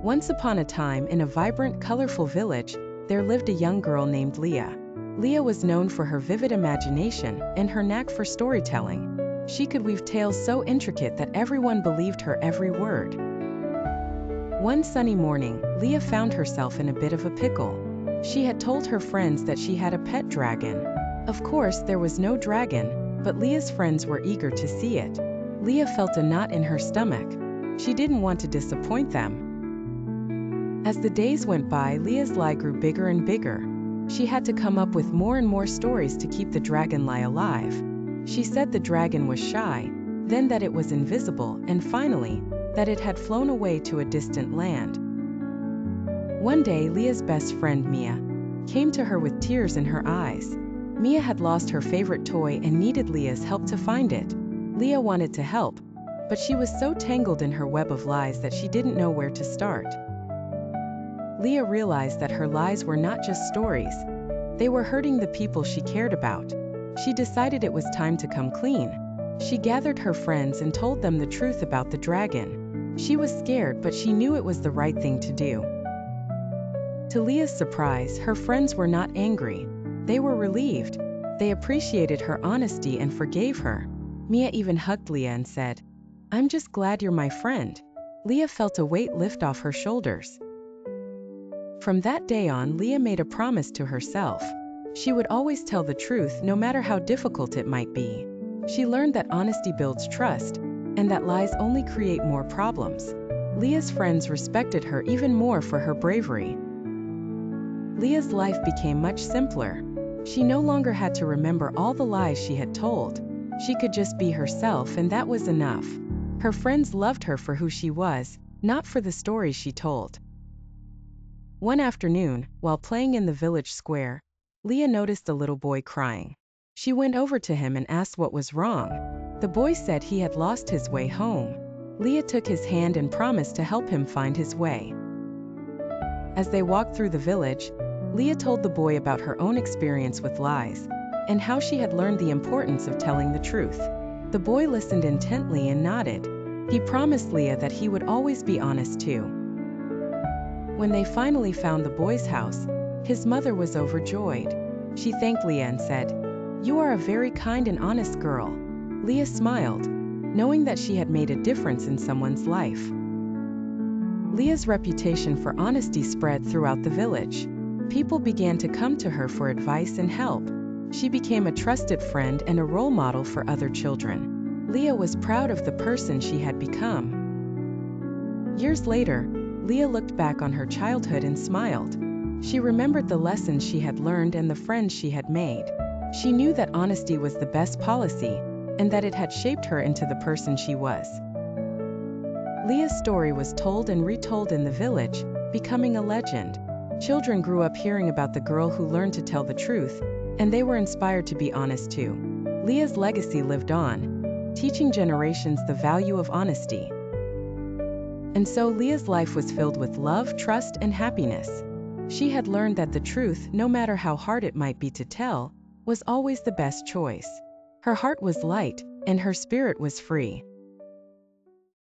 Once upon a time, in a vibrant, colorful village, there lived a young girl named Leah. Leah was known for her vivid imagination and her knack for storytelling. She could weave tales so intricate that everyone believed her every word. One sunny morning, Leah found herself in a bit of a pickle. She had told her friends that she had a pet dragon. Of course, there was no dragon, but Leah's friends were eager to see it. Leah felt a knot in her stomach. She didn't want to disappoint them. As the days went by, Leah's lie grew bigger and bigger. She had to come up with more and more stories to keep the dragon lie alive. She said the dragon was shy, then that it was invisible, and finally, that it had flown away to a distant land. One day, Leah's best friend, Mia, came to her with tears in her eyes. Mia had lost her favorite toy and needed Leah's help to find it. Leah wanted to help, but she was so tangled in her web of lies that she didn't know where to start. Leah realized that her lies were not just stories. They were hurting the people she cared about. She decided it was time to come clean. She gathered her friends and told them the truth about the dragon. She was scared, but she knew it was the right thing to do. To Leah's surprise, her friends were not angry. They were relieved. They appreciated her honesty and forgave her. Mia even hugged Leah and said, "I'm just glad you're my friend." Leah felt a weight lift off her shoulders. From that day on, Leah made a promise to herself. She would always tell the truth, no matter how difficult it might be. She learned that honesty builds trust, and that lies only create more problems. Leah's friends respected her even more for her bravery. Leah's life became much simpler. She no longer had to remember all the lies she had told. She could just be herself, and that was enough. Her friends loved her for who she was, not for the stories she told. One afternoon, while playing in the village square, Leah noticed a little boy crying. She went over to him and asked what was wrong. The boy said he had lost his way home. Leah took his hand and promised to help him find his way. As they walked through the village, Leah told the boy about her own experience with lies, and how she had learned the importance of telling the truth. The boy listened intently and nodded. He promised Leah that he would always be honest too. When they finally found the boy's house, his mother was overjoyed. She thanked Leah and said, "You are a very kind and honest girl." Leah smiled, knowing that she had made a difference in someone's life. Leah's reputation for honesty spread throughout the village. People began to come to her for advice and help. She became a trusted friend and a role model for other children. Leah was proud of the person she had become. Years later, Leah looked back on her childhood and smiled. She remembered the lessons she had learned and the friends she had made. She knew that honesty was the best policy, and that it had shaped her into the person she was. Leah's story was told and retold in the village, becoming a legend. Children grew up hearing about the girl who learned to tell the truth, and they were inspired to be honest too. Leah's legacy lived on, teaching generations the value of honesty. And so Leah's life was filled with love, trust, and happiness. She had learned that the truth, no matter how hard it might be to tell, was always the best choice. Her heart was light, and her spirit was free.